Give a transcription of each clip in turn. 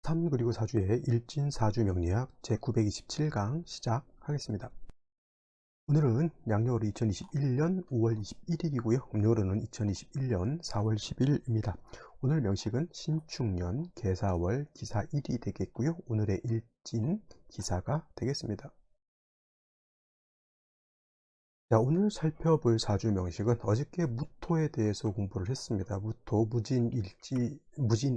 3 그리고 4주의 일진사주 명리학 제927강 시작하겠습니다. 오늘은 양력으로 2021년 5월 21일이고요. 음력으로는 2021년 4월 10일입니다. 오늘 명식은 신축년 계사월 기사 1이 되겠고요. 오늘의 일진 기사가 되겠습니다. 자, 오늘 살펴볼 사주 명식은 어저께 무토에 대해서 공부를 했습니다. 무토,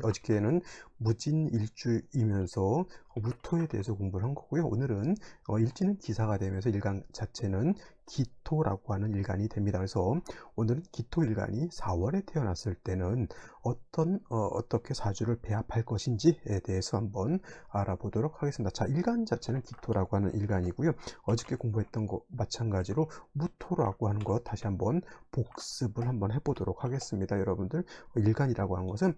어저께는 무진일주이면서 무토에 대해서 공부를 한 거고요. 오늘은 일지는 기사가 되면서 일간 자체는 기토라고 하는 일간이 됩니다. 그래서 오늘은 기토 일간이 4월에 태어났을 때는 어떻게 사주를 배합할 것인지에 대해서 한번 알아보도록 하겠습니다. 자, 일간 자체는 기토라고 하는 일간이고요. 어저께 공부했던 거 마찬가지로 무토라고 하는 것 다시 한번 복습을 한번 해보도록 하겠습니다. 여러분들, 일간이라고 하는 것은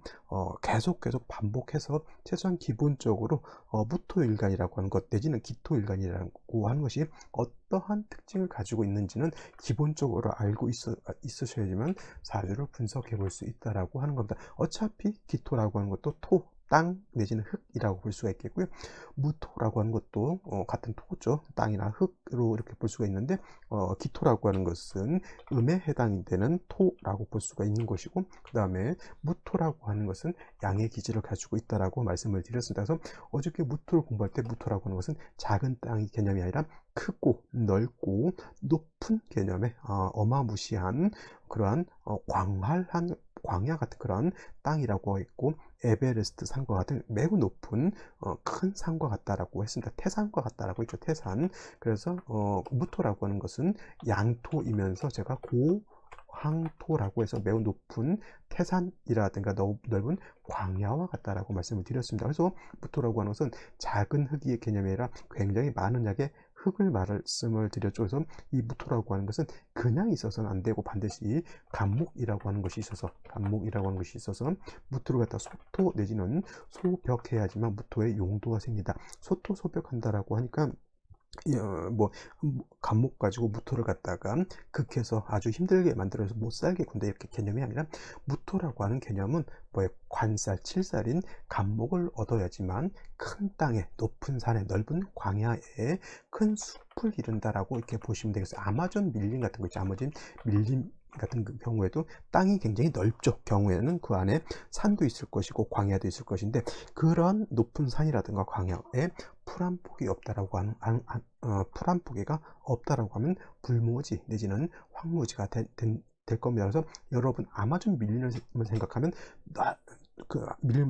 계속 반복해서 최소한 기본적으로 무토 일간이라고 하는 것 내지는 기토 일간이라고 하는 것이 어떠한 특징을 가지고 있는지는 기본적으로 알고 있으셔야지만 사주를 분석해 볼 수 있다라고 하는 겁니다. 어차피 기토라고 하는 것도 토, 땅 내지는 흙이라고 볼 수가 있겠고요. 무토라고 하는 것도 같은 토죠. 땅이나 흙으로 이렇게 볼 수가 있는데 기토라고 하는 것은 음에 해당이 되는 토라고 볼 수가 있는 것이고, 그 다음에 무토라고 하는 것은 양의 기질을 가지고 있다라고 말씀을 드렸습니다. 그래서 어저께 무토를 공부할 때 무토라고 하는 것은 작은 땅의 개념이 아니라 크고 넓고 높은 개념의 어마무시한 그러한 광활한 광야 같은 그런 땅이라고 했고, 에베레스트 산과 같은 매우 높은 큰 산과 같다라고 했습니다. 태산과 같다라고 했죠. 태산. 그래서 무토라고 하는 것은 양토이면서 제가 고항토라고 해서 매우 높은 태산이라든가 넓은 광야와 같다라고 말씀을 드렸습니다. 그래서 무토라고 하는 것은 작은 흙의 개념이 아니라 굉장히 많은 양의 흙을 말씀을 드렸죠. 그래서 이 무토라고 하는 것은 그냥 있어서는 안 되고 반드시 간목이라고 하는 것이 있어서 무토를 갖다 소토 내지는 소벽해야지만 무토의 용도가 생긴다. 소토 소벽한다라고 하니까 간목 가지고 무토를 갖다가 극해서 아주 힘들게 만들어서 못 살게 군다 이렇게 개념이 아니라, 무토라고 하는 개념은 관살, 칠살인 간목을 얻어야지만 큰 땅에, 높은 산에, 넓은 광야에 큰 숲을 기른다라고 이렇게 보시면 되겠어요. 아마존 밀림 같은 거 있죠. 아마존 밀림 같은 경우에도 땅이 굉장히 넓죠. 경우에는 그 안에 산도 있을 것이고 광야도 있을 것인데, 그런 높은 산이라든가 광야에 풀 한 폭이 없다라고 하는 풀 한 포기가 없다라고 하면 불모지 내지는 황무지가 될 겁니다. 그래서 여러분, 아마존 밀림을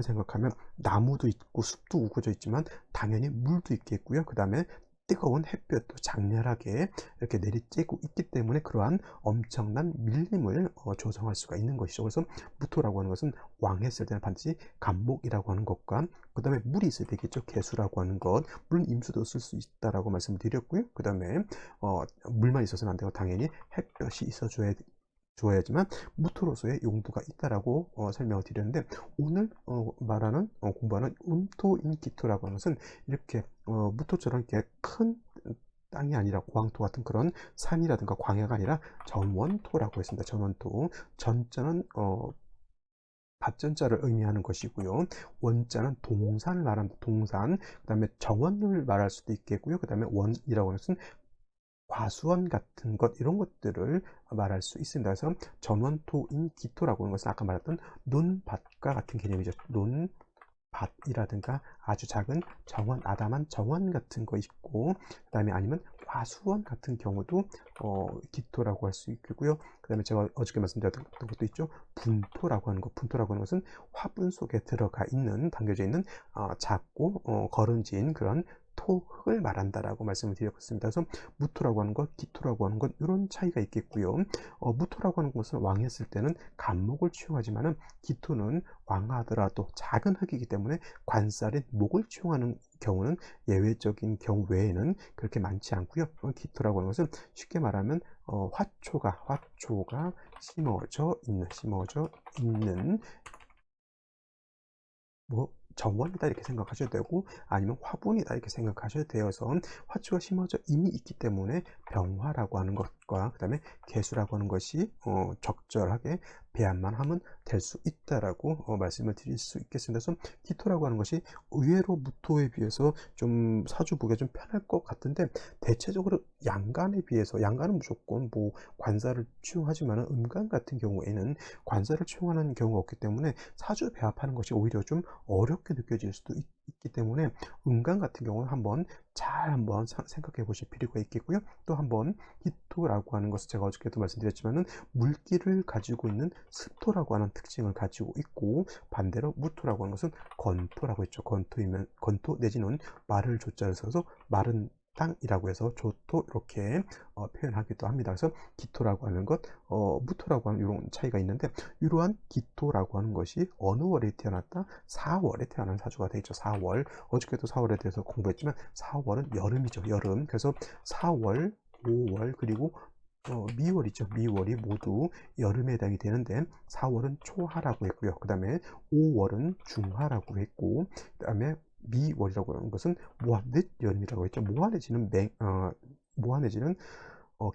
생각하면 나무도 있고 숲도 우거져 있지만 당연히 물도 있겠고요. 그 다음에 뜨거운 햇볕도 장렬하게 이렇게 내리쬐고 있기 때문에 그러한 엄청난 밀림을 조성할 수가 있는 것이죠. 그래서 무토라고 하는 것은 왕했을 때는 반드시 간목이라고 하는 것과 그 다음에 물이 있어야 되겠죠. 개수라고 하는 것, 물론 임수도 쓸 수 있다라고 말씀을 드렸고요. 그 다음에 물만 있어서는 안 되고 당연히 햇볕이 줘야지만 무토로서의 용도가 있다라고 설명을 드렸는데, 오늘 공부하는 음토인기토라고 하는 것은 이렇게 무토처럼 이렇게 큰 땅이 아니라 고항토 같은 그런 산이라든가 광야가 아니라 전원토라고 했습니다. 전원토. 전자는 밭전자를 의미하는 것이고요. 원자는 동산을 말합니다. 동산. 그 다음에 정원을 말할 수도 있겠고요. 그 다음에 원이라고 하는 것은 과수원 같은 것, 이런 것들을 말할 수 있습니다. 그래서 전원토인 기토라고 하는 것은 아까 말했던 논밭과 같은 개념이죠. 논밭이라든가 아주 작은 정원, 아담한 정원 같은 거 있고, 그 다음에 아니면 과수원 같은 경우도 기토라고 할 수 있고요. 그 다음에 제가 어저께 말씀드렸던 것도 있죠. 분토라고 하는 것. 분토라고 하는 것은 화분 속에 들어가 있는, 담겨져 있는 작고 거른진 그런 토흙을 말한다라고 말씀을 드렸습니다. 그래서 무토라고 하는 것, 기토라고 하는 것, 이런 차이가 있겠고요. 무토라고 하는 것은 왕했을 때는 간목을 취용하지만은 기토는 왕하더라도 작은 흙이기 때문에 관살인 목을 취용하는 경우는 예외적인 경우 외에는 그렇게 많지 않고요. 기토라고 하는 것은 쉽게 말하면 화초가 심어져 있는 정원이다 이렇게 생각하셔도 되고, 아니면 화분이다 이렇게 생각하셔도 되어서 화초가 심어져 이미 있기 때문에 병화라고 하는 것, 것과 그 다음에 개수라고 하는 것이 적절하게 배합만 하면 될 수 있다라고 말씀을 드릴 수 있겠습니다. 그래서 기토라고 하는 것이 의외로 무토에 비해서 좀 사주 보기가 좀 편할 것 같은데, 대체적으로 양간에 비해서, 양간은 무조건 뭐 관사를 취용하지만 음간 같은 경우에는 관사를 취용하는 경우가 없기 때문에 사주 배합하는 것이 오히려 좀 어렵게 느껴질 수도 있기 때문에 음간 같은 경우는 한번 생각해 보실 필요가 있겠고요. 또 한번 기토라고 하는 것은 제가 어저께도 말씀드렸지만은 물기를 가지고 있는 습토라고 하는 특징을 가지고 있고, 반대로 무토라고 하는 것은 건토라고 했죠. 건토 내지는 마를 조자를 써서 마른 땅이라고 해서 조토 이렇게 표현하기도 합니다. 그래서 기토라고 하는 것, 무토라고 하는 이런 차이가 있는데, 이러한 기토라고 하는 것이 어느 월에 태어났다? 4월에 태어난 사주가 되겠죠. 4월. 어저께도 4월에 대해서 공부했지만 4월은 여름이죠. 여름. 그래서 4월, 5월 그리고 미월이죠. 미월이 모두 여름에 해당이 되는데, 4월은 초하라고 했고요. 그 다음에 5월은 중하라고 했고, 그 다음에 미월이라고 하는 것은 모하, 늦 여름이라고 했죠. 모하내지는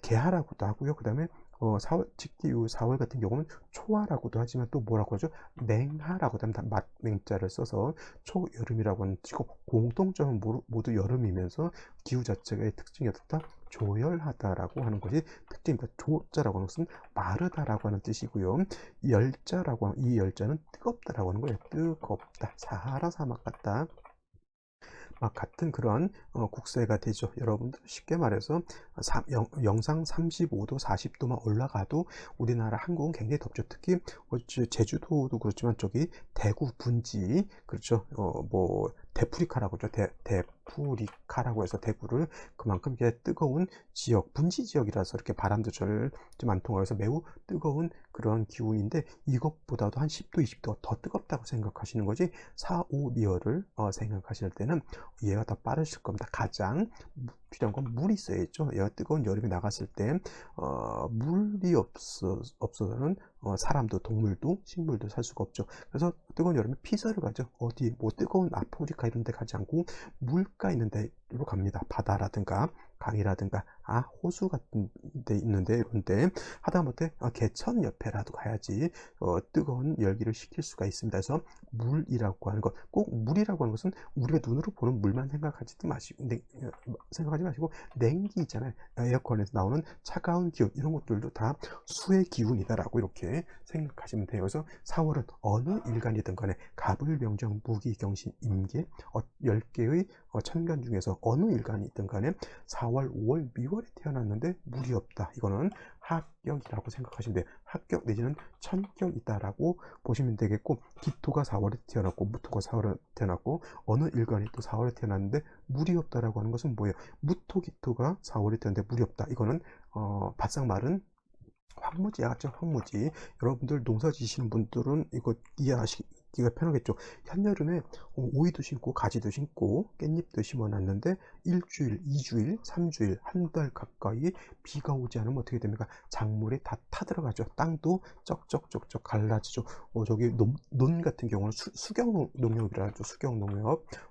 개하라고도 하고요. 그 다음에 4월, 직기 이후 4월 같은 경우는 초하라고도 하지만 또 뭐라고 하죠? 맹하라고 하면 맹자를 써서 초여름이라고 하는 뜻이고, 공통점은 모두 여름이면서 기후 자체의 특징이 어떻다? 조열하다라고 하는 것이 특징입니다. 조자라고 하는 것은 마르다라고 하는 뜻이고요. 열자라고 하는, 이 열자는 뜨겁다라고 하는 거예요. 뜨겁다. 사하라 사막 같다. 같은 그런 국세가 되죠. 여러분들 쉽게 말해서 영상 35도 40도만 올라가도 우리나라 한국은 굉장히 덥죠. 특히 제주도도 그렇지만 저기 대구 분지, 그렇죠. 뭐 데프리카라고 하죠. 데프리카라고 해서 대구를 그만큼 이게 뜨거운 지역, 분지 지역이라서 이렇게 바람도 좀 안 통하여서 매우 뜨거운 그런 기후인데, 이것보다도 한 10도 20도 더 뜨겁다고 생각하시는 거지, 4, 5 미열을 생각하실 때는 얘가 더 빠르실 겁니다. 가장 필요한 건 물이 있어야죠. 얘가 뜨거운 여름에 나갔을 때 물이 없어서는 사람도 동물도 식물도 살 수가 없죠. 그래서 뜨거운 여름에 피서를 가죠. 어디 뭐 뜨거운 아프리카 이런 데 가지 않고 물가 있는 데로 갑니다. 바다라든가 강이라든가 호수 같은 데 있는데, 이런데 하다못해 개천 옆에라도 가야지 뜨거운 열기를 식힐 수가 있습니다. 그래서 물이라고 하는 것, 꼭 물이라고 하는 것은 우리가 눈으로 보는 물만 생각하지 마시고 냉기 있잖아요. 에어컨에서 나오는 차가운 기운, 이런 것들도 다 수의 기운이다라고 이렇게 생각하시면 돼요. 그래서 4월은 어느 일간이든 간에 갑을, 명정, 무기, 경신, 임계 10개의 천간 중에서 어느 일간이든 간에 4월, 5월, 미월에 태어났는데 물이 없다. 이거는 합격이라고 생각하시면 돼요. 합격 내지는 천격이다라고 보시면 되겠고, 기토가 4월에 태어났고 무토가 4월에 태어났고 어느 일간이 또 4월에 태어났는데 물이 없다라고 하는 것은 뭐예요? 무토, 기토가 4월에 태어났는데 물이 없다. 이거는 바싹 마른 황무지야 같죠. 황무지. 여러분들 농사 지시는 분들은 이거 이해하시기가 편하겠죠. 한여름에 오이도 심고 가지도 심고 깻잎도 심어놨는데 1주일, 2주일, 3주일, 한 달 가까이 비가 오지 않으면 어떻게 됩니까? 작물이 다 타들어가죠. 땅도 쩍쩍쩍쩍 갈라지죠. 저기 논 같은 경우는 수경 농업이라 하죠. 수경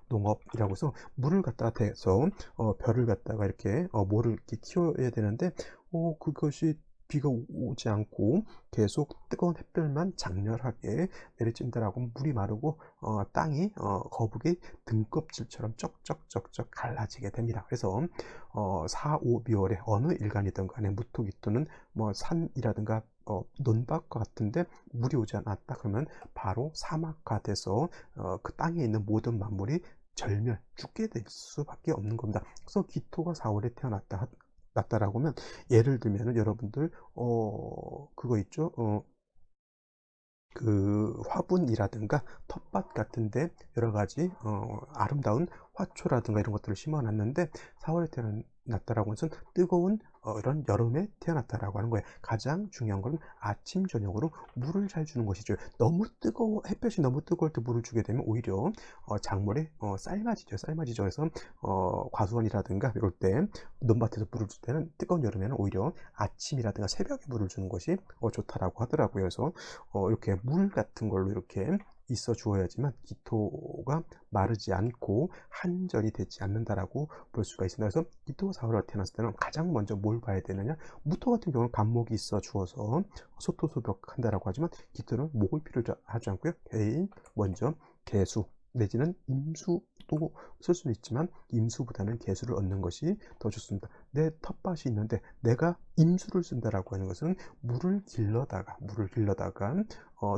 농업이라고 해서 물을 갖다가 대서 벼를 갖다가 이렇게 모를 이렇게 키워야 되는데, 그것이 비가 오지 않고 계속 뜨거운 햇볕만 장렬하게 내리친다라고 물이 마르고 땅이 거북이 등껍질처럼 쩍쩍쩍쩍 갈라지게 됩니다. 그래서 4, 5, 미월에 어느 일간이든 간에 무토기토는 뭐 산이라든가 논밭과 같은데 물이 오지 않았다 그러면 바로 사막화 돼서 그 땅에 있는 모든 만물이 죽게 될 수밖에 없는 겁니다. 그래서 기토가 4월에 났다라고 하면, 예를 들면은 여러분들 그거 있죠. 그 화분이라든가 텃밭 같은데 여러 가지 아름다운 화초라든가 이런 것들을 심어놨는데 4월에 태어났다라고 해서 뜨거운 이런 여름에 태어났다라고 하는 거예요. 가장 중요한 건 아침 저녁으로 물을 잘 주는 것이죠. 햇볕이 너무 뜨거울 때 물을 주게 되면 오히려 작물이 삶아지죠. 그래서 과수원이라든가 이럴 때 논밭에서 물을 줄 때는 뜨거운 여름에는 오히려 아침이라든가 새벽에 물을 주는 것이 좋다라고 하더라고요. 그래서 이렇게 물 같은 걸로 이렇게 있어 주어야지만 기토가 마르지 않고 한전이 되지 않는다라고 볼 수가 있습니다. 그래서 기토가 4월에 태어났을 때는 가장 먼저 뭘 봐야 되느냐? 무토 같은 경우는 간목이 있어 주어서 소토소벽한다라고 하지만 기토는 목을 필요하지 않고요. 개인 먼저 개수 내지는 임수도 쓸 수는 있지만 임수보다는 개수를 얻는 것이 더 좋습니다. 내 텃밭이 있는데 내가 임수를 쓴다라고 하는 것은 물을 길러다가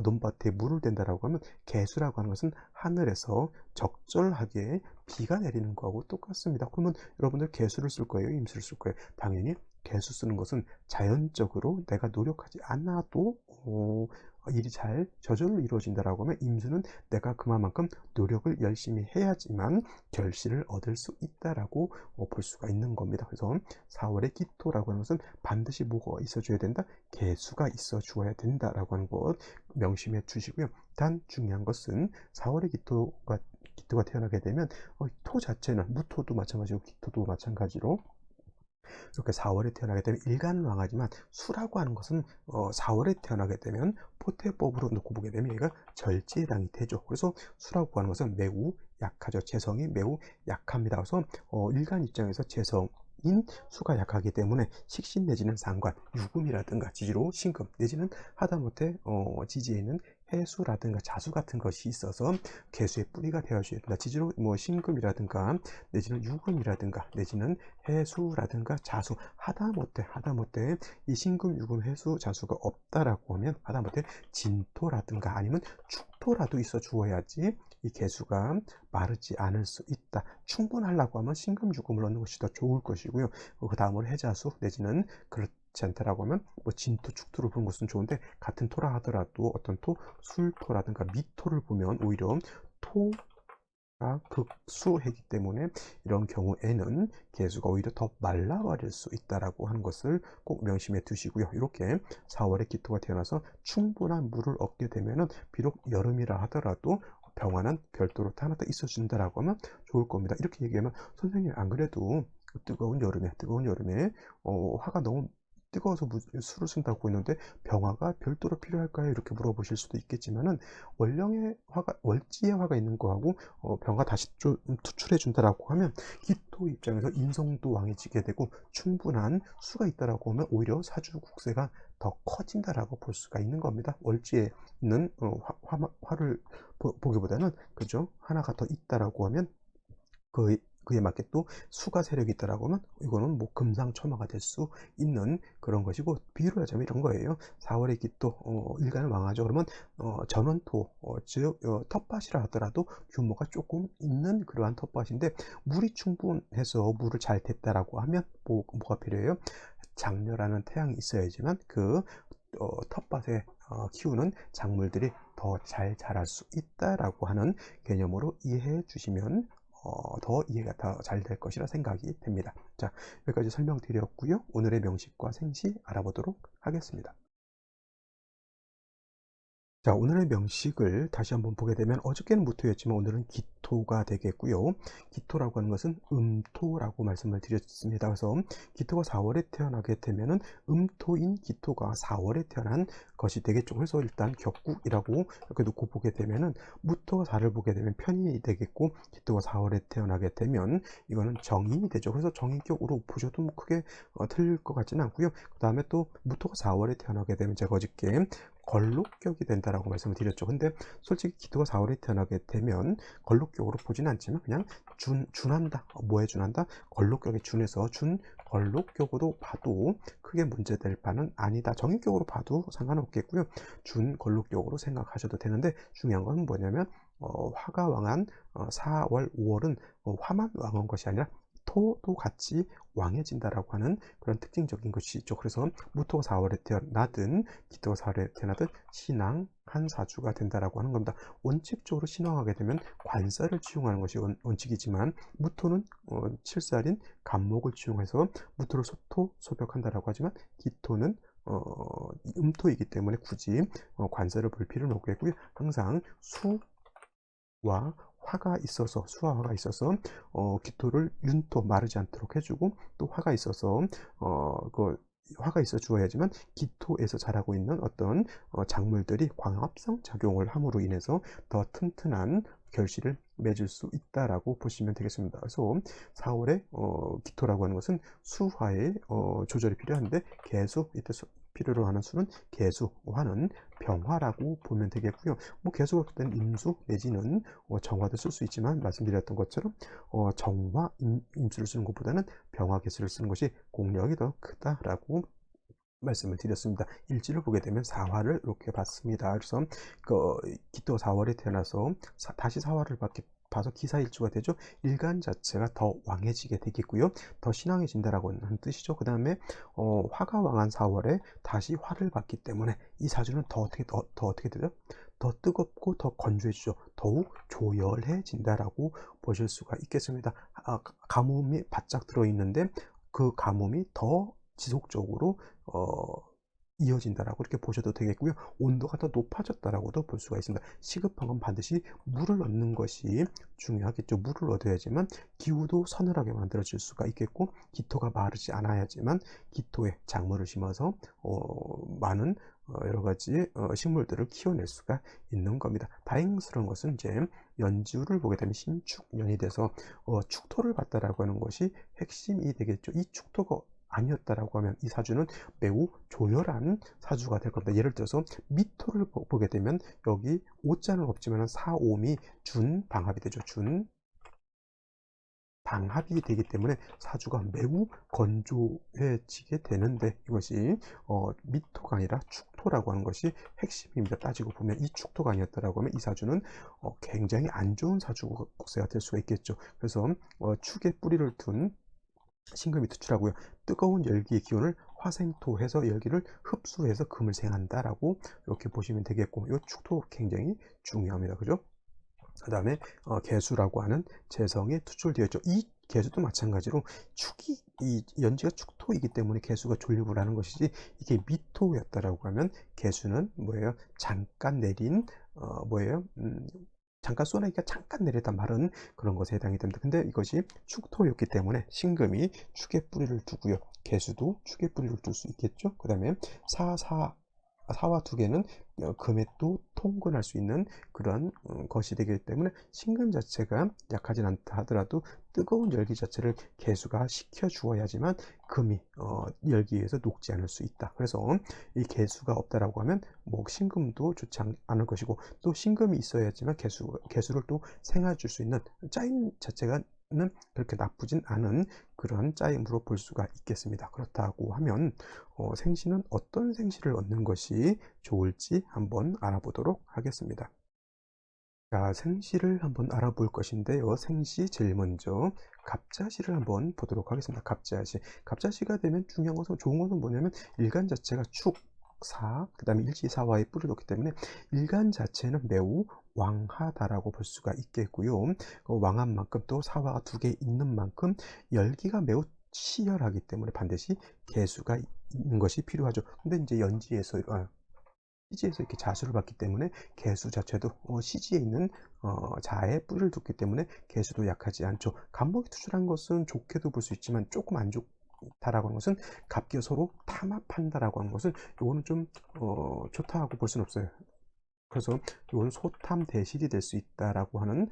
논밭에 물을 댄다라고 하면 개수라고 하는 것은 하늘에서 적절하게 비가 내리는 거하고 똑같습니다. 그러면 여러분들 개수를 쓸 거예요? 임수를 쓸 거예요? 당연히 개수 쓰는 것은 자연적으로 내가 노력하지 않아도 일이 잘 저절로 이루어진다라고 하면 임수는 내가 그만큼 노력을 열심히 해야지만 결실을 얻을 수 있다라고 볼 수가 있는 겁니다. 그래서 4월에 기토라고 하는 것은 반드시 뭐가 있어 줘야 된다? 개수가 있어 주어야 된다라고 하는 것 명심해 주시고요. 단 중요한 것은 4월에 기토가 태어나게 되면 토 자체는 무토도 마찬가지고 기토도 마찬가지로 이렇게 4월에 태어나게 되면 일간왕하지만 수라고 하는 것은 4월에 태어나게 되면 포태법으로 놓고 보게 되면 얘가 절제당이 되죠. 그래서 수라고 하는 것은 매우 약하죠. 재성이 매우 약합니다. 그래서 일간 입장에서 재성인 수가 약하기 때문에 식신 내지는 상관, 유금이라든가 지지로 신금 내지는 하다못해 지지에 있는 해수라든가 자수 같은 것이 있어서 개수의 뿌리가 되어줘야 된다. 지지로 신금이라든가 내지는 유금이라든가 내지는 해수라든가 자수 하다못해 이 신금, 유금, 해수, 자수가 없다라고 하면 하다못해 진토라든가 아니면 축토라도 있어 주어야지 이 개수가 마르지 않을 수 있다. 충분하려고 하면 신금, 유금을 넣는 것이 더 좋을 것이고요. 그 다음으로 해자수 내지는 그렇지 않다라고 하면 진토, 축토를 보는 것은 좋은데 같은 토라 하더라도 어떤 토, 술토라든가 미토를 보면 오히려 극수해기 때문에 이런 경우에는 개수가 오히려 더 말라버릴 수 있다라고 하는 것을 꼭 명심해 두시고요. 이렇게 4월에 기토가 태어나서 충분한 물을 얻게 되면은 비록 여름이라 하더라도 병화는 별도로 하나 더 있어준다라고 하면 좋을 겁니다. 이렇게 얘기하면 선생님 안 그래도 뜨거운 여름에 화가 너무 뜨거워서 술을 쓴다고 했는데 병화가 별도로 필요할까요? 이렇게 물어보실 수도 있겠지만은 월지의 화가 있는 거하고 병화 다시 좀 투출해 준다라고 하면 기토 입장에서 인성도 왕해지게 되고 충분한 수가 있다라고 하면 오히려 사주 국세가 더 커진다라고 볼 수가 있는 겁니다. 월지에 있는 화를 보기보다는 그죠? 하나가 더 있다라고 하면 그에 맞게 또 수가 세력이 있다라고 하면 이거는 뭐 금상첨화가 될 수 있는 그런 것이고 비유를 하자면 이런 거예요. 4월의 기토 일간을 왕하죠. 그러면 전원토 즉 텃밭이라 하더라도 규모가 조금 있는 그러한 텃밭인데 물이 충분해서 물을 잘 댔다라고 하면 뭐가 필요해요? 장려라는 태양이 있어야지만 그 텃밭에 키우는 작물들이 더 잘 자랄 수 있다라고 하는 개념으로 이해해 주시면 더 이해가 더 잘 될 것이라 생각이 됩니다. 자, 여기까지 설명드렸고요. 오늘의 명식과 생시 알아보도록 하겠습니다. 자, 오늘의 명식을 다시 한번 보게 되면 어저께는 무토였지만 오늘은 기토가 되겠고요. 기토라고 하는 것은 음토라고 말씀을 드렸습니다. 그래서 기토가 4월에 태어나게 되면은 음토인 기토가 4월에 태어난 것이 되겠죠. 그래서 일단 격국이라고 이렇게 놓고 보게 되면은 무토가 4를 보게 되면 편인이 되겠고 기토가 4월에 태어나게 되면 이거는 정인이 되죠. 그래서 정인격으로 보셔도 뭐 크게 틀릴 것 같지는 않고요. 그 다음에 또 무토가 4월에 태어나게 되면 제가 어저께 걸록격이 된다라고 말씀을 드렸죠. 근데 솔직히 기토가 4월에 태어나게 되면 걸록격으로 보진 않지만 그냥 준한다. 뭐에 준한다? 걸록격에 준해서 걸록격으로 봐도 크게 문제될 바는 아니다. 정인격으로 봐도 상관없겠고요. 걸록격으로 생각하셔도 되는데 중요한 건 뭐냐면 화가 왕한 4월, 5월은 화만 왕한 것이 아니라 토도 같이 왕해진다라고 하는 그런 특징적인 것이 있죠. 그래서 무토가 4월에 태어나든 기토가 4월에 태어나든 신왕 한 사주가 된다라고 하는 겁니다. 원칙적으로 신왕하게 되면 관사를 치용하는 것이 원칙이지만 무토는 7살인 간목을 치용해서 무토를 소토소벽한다라고 하지만 기토는 음토이기 때문에 굳이 관사를 볼 필요는 없겠고요. 항상 수와 화가 있어서 수와 화가 있어서 기토를 윤토 마르지 않도록 해주고 또 화가 있어서 화가 있어 주어야지만 기토에서 자라고 있는 어떤 작물들이 광합성 작용을 함으로 인해서 더 튼튼한 결실을 맺을 수 있다라고 보시면 되겠습니다. 그래서 4월에 기토라고 하는 것은 수화의 조절이 필요한데 개수, 이때 필요로 하는 수는 개수, 화는 병화라고 보면 되겠고요. 뭐 개수가 없을 때는 임수 내지는 정화도 쓸 수 있지만 말씀드렸던 것처럼 정화, 임수를 쓰는 것보다는 병화 개수를 쓰는 것이 공력이 더 크다라고 말씀을 드렸습니다. 일지를 보게 되면 4화를 이렇게 봤습니다. 그래서 그 기토 4월에 태어나서 다시 4화를 봐서 기사일주가 되죠. 일간 자체가 더 왕해지게 되겠고요. 더 신앙해진다라고 하는 뜻이죠. 그 다음에 화가 왕한 4월에 다시 화를 받기 때문에 이 사주는 더 어떻게 되죠? 더 뜨겁고 더 건조해지죠. 더욱 조열해진다라고 보실 수가 있겠습니다. 가뭄이 바짝 들어있는데 그 가뭄이 더 지속적으로 이어진다라고 이렇게 보셔도 되겠고요. 온도가 더 높아졌다라고도 볼 수가 있습니다. 시급한 건 반드시 물을 얻는 것이 중요하겠죠. 물을 얻어야지만 기후도 서늘하게 만들어질 수가 있겠고, 기토가 마르지 않아야지만 기토에 작물을 심어서 많은 여러 가지 식물들을 키워낼 수가 있는 겁니다. 다행스러운 것은 이제 연주를 보게 되면 신축년이 돼서 축토를 봤다라고 하는 것이 핵심이 되겠죠. 이 축토가 아니었다라고 하면 이 사주는 매우 조열한 사주가 될 겁니다. 예를 들어서 미토를 보게 되면 여기 오자는 없지만 사옴이 준방합이 되죠. 준방합이 되기 때문에 사주가 매우 건조해지게 되는데, 이것이 미토가 아니라 축토라고 하는 것이 핵심입니다. 따지고 보면 이 축토가 아니었다라고 하면 이 사주는 굉장히 안 좋은 사주세가 될 수가 있겠죠. 그래서 축에 뿌리를 둔 신금이 투출하고요. 뜨거운 열기의 기운을 화생토해서 열기를 흡수해서 금을 생한다라고 이렇게 보시면 되겠고, 이 축토 굉장히 중요합니다. 그죠? 그 다음에 개수라고 하는 재성이 투출되어 있죠. 이 개수도 마찬가지로 이 연지가 축토이기 때문에 개수가 존립을 하는 것이지, 이게 미토였다라고 하면 개수는 뭐예요? 잠깐 내린 뭐예요? 잠깐 쏘나기가 잠깐 내렸다 마른 그런 것에 해당이 됩니다. 근데 이것이 축토였기 때문에 신금이 축에 뿌리를 두고요. 개수도 축에 뿌리를 둘 수 있겠죠. 그 다음에 사와 두 개는 금에 또 통근할 수 있는 그런 것이 되기 때문에 신금 자체가 약하진 않다 하더라도 뜨거운 열기 자체를 개수가 식혀 주어야지만 금이 열기에 의해서 녹지 않을 수 있다. 그래서 이 개수가 없다라고 하면 뭐 신금도 좋지 않을 것이고, 또 신금이 있어야지만 개수를 또 생해 줄 수 있는 짜임 자체가 그렇게 나쁘진 않은 그런 짜임으로 볼 수가 있겠습니다. 그렇다고 하면 생시는 어떤 생시를 얻는 것이 좋을지 한번 알아보도록 하겠습니다. 자, 생시를 한번 알아볼 것인데요. 생시 제일 먼저 갑자시를 한번 보도록 하겠습니다. 갑자시가 되면 중요한 것은, 좋은 것은 뭐냐면 일간 자체가 축, 사, 그 다음에 일지사화에 뿌리 놓기 때문에 일간 자체는 매우 왕하다라고 볼 수가 있겠고요. 왕한 만큼 또 사화가 두 개 있는 만큼 열기가 매우 치열하기 때문에 반드시 개수가 있는 것이 필요하죠. 근데 이제 시지에서 이렇게 자수를 받기 때문에 개수 자체도 시지에 있는 자에 뿌리를 뒀기 때문에 개수도 약하지 않죠. 간목이 투출한 것은 좋게도 볼 수 있지만 조금 안 좋다라고 하는 것은, 갑기가 서로 타합한다라고 하는 것은 이거는 좀 좋다고 볼 수는 없어요. 그래서 이건 소탐 대실이 될 수 있다라고 하는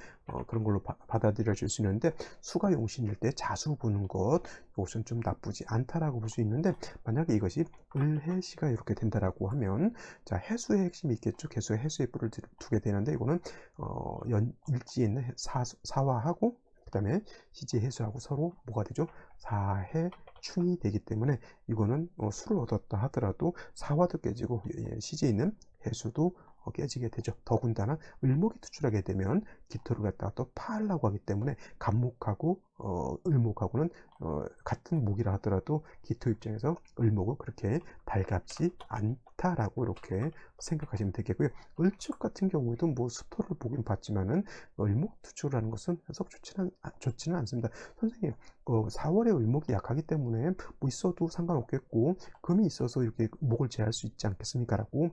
그런 걸로 받아들여질 수 있는데, 수가 용신일 때 자수 부는 것, 이것은 좀 나쁘지 않다라고 볼 수 있는데, 만약에 이것이 을해시가 이렇게 된다라고 하면, 자, 해수의 핵심이 있겠죠. 개수의 해수의 뿔을 두게 되는데, 이거는 일지에 있는 사화하고 그 다음에 시지 해수하고 서로 뭐가 되죠? 사해 충이 되기 때문에 이거는 수를 얻었다 하더라도 사화도 깨지고 시지에 있는 해수도 깨지게 되죠. 더군다나 을목이 투출하게 되면 기토를 갖다가 또 파하려고 하기 때문에 간목하고 을목하고는 같은 목이라 하더라도 기토 입장에서 을목은 그렇게 달갑지 않다라고 이렇게 생각하시면 되겠고요. 을축 같은 경우에도 뭐 수토를 보긴 봤지만은 을목 투출하는 것은 썩 좋지는 않습니다. 선생님, 4월에 을목이 약하기 때문에 뭐 있어도 상관없겠고 금이 있어서 이렇게 목을 제할 수 있지 않겠습니까? 라고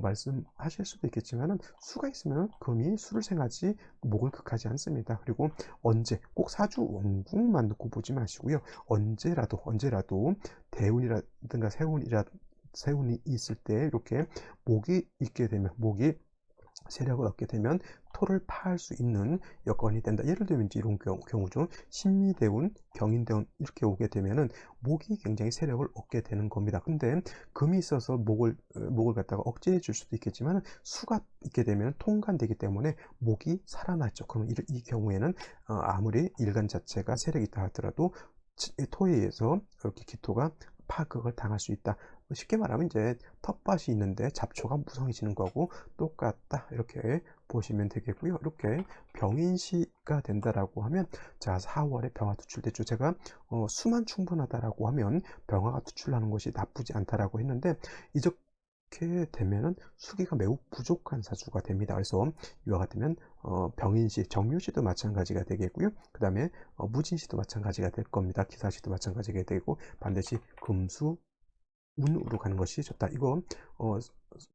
말씀하실 수도 있겠지만은, 수가 있으면 금이 수를 생하지 목을 극하지 않습니다. 그리고 언제 꼭 사주 원국만 놓고 보지 마시고요. 언제라도 대운이라든가 세운이 있을 때 이렇게 목이 있게 되면 목이 세력을 얻게 되면 토를 파할 수 있는 여건이 된다. 예를 들면 이런 경우죠. 신미대운, 경인대운 이렇게 오게 되면은 목이 굉장히 세력을 얻게 되는 겁니다. 근데 금이 있어서 목을 갖다가 억제해 줄 수도 있겠지만 수가 있게 되면 통관되기 때문에 목이 살아나죠. 그럼 이 경우에는 아무리 일간 자체가 세력이 있다 하더라도 토에 의해서 이렇게 기토가 파극을 당할 수 있다. 쉽게 말하면 이제 텃밭이 있는데 잡초가 무성해지는 거고 똑같다 이렇게 보시면 되겠고요. 이렇게 병인시가 된다라고 하면 자 4월에 병화 투출됐죠. 제가 수만 충분하다라고 하면 병화가 투출하는 것이 나쁘지 않다라고 했는데 이렇게 되면은 수기가 매우 부족한 사주가 됩니다. 그래서 이와 같으면 병인시, 정묘시도 마찬가지가 되겠고요. 그 다음에 무진시도 마찬가지가 될 겁니다. 기사시도 마찬가지가 되고 반드시 금수 운으로 가는 것이 좋다. 이거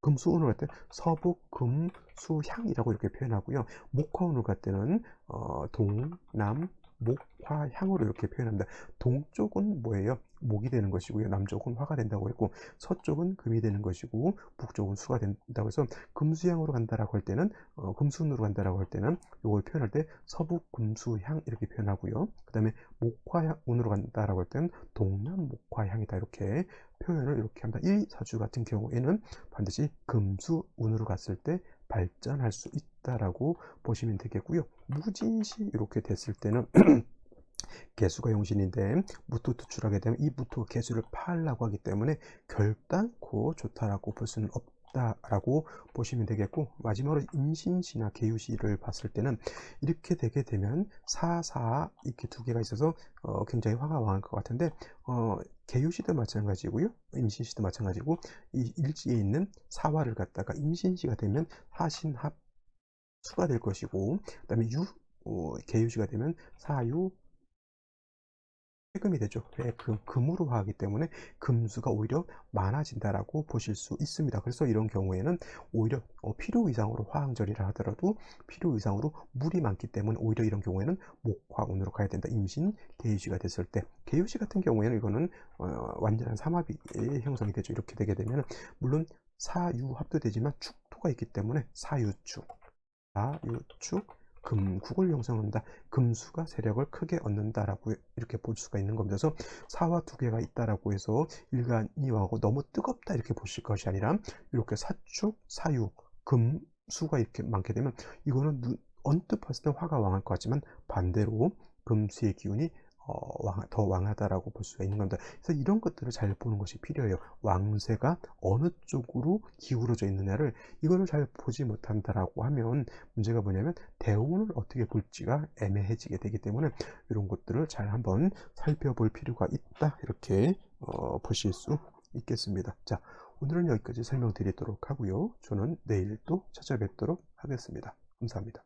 금수운으로 갈 때 서북금수향이라고 이렇게 표현하고요. 목화운으로 갈 때는 동남 목화향으로 이렇게 표현합니다. 동쪽은 뭐예요? 목이 되는 것이고요. 남쪽은 화가 된다고 했고 서쪽은 금이 되는 것이고 북쪽은 수가 된다고 해서 금수향으로 간다라고 할 때는 금수운으로 간다라고 할 때는 이걸 표현할 때 서북금수향 이렇게 표현하고요. 그 다음에 목화운으로 간다라고 할 때는 동남 목화향이다 이렇게 표현을 이렇게 합니다. 이 사주 같은 경우에는 반드시 금수운으로 갔을 때 발전할 수 있다라고 보시면 되겠고요. 무진시 이렇게 됐을 때는 개수가 용신인데 무토 투출하게 되면 이 무토가 개수를 파하려고 하기 때문에 결단코 좋다라고 볼 수는 없다라고 보시면 되겠고 마지막으로 임신시나 개유시를 봤을 때는 이렇게 되게 되면 사사 이렇게 두 개가 있어서 굉장히 화가 왕할 것 같은데 개유시도 마찬가지고요. 임신시도 마찬가지고 이 일지에 있는 사화를 갖다가 임신시가 되면 하신합 수가 될 것이고 그 다음에 개유시가 되면 사유 해금이 되죠. 금으로 하기 때문에 금수가 오히려 많아진다라고 보실 수 있습니다. 그래서 이런 경우에는 오히려 필요 이상으로 화항절이라 하더라도 필요 이상으로 물이 많기 때문에 오히려 이런 경우에는 목화운으로 가야 된다. 임신 개유시가 됐을 때 개유시 같은 경우에는 이거는 완전한 삼합이 형성이 되죠. 이렇게 되게 되면 물론 사유합도 되지만 축토가 있기 때문에 사유축 금국을 형성한다. 금수가 세력을 크게 얻는다라고 이렇게 볼 수가 있는 겁니다. 그래서 사와 두 개가 있다라고 해서 일간이하고 너무 뜨겁다 이렇게 보실 것이 아니라 이렇게 사축, 사유, 금수가 이렇게 많게 되면 이거는 언뜻 봤을 때 화가 왕할 것 같지만 반대로 금수의 기운이 더 왕하다라고 볼 수가 있는 겁니다. 그래서 이런 것들을 잘 보는 것이 필요해요. 왕세가 어느 쪽으로 기울어져 있느냐를 이거를 잘 보지 못한다라고 하면 문제가 뭐냐면 대운을 어떻게 볼지가 애매해지게 되기 때문에 이런 것들을 잘 한번 살펴볼 필요가 있다 이렇게 보실 수 있겠습니다. 자, 오늘은 여기까지 설명드리도록 하고요. 저는 내일 또 찾아뵙도록 하겠습니다. 감사합니다.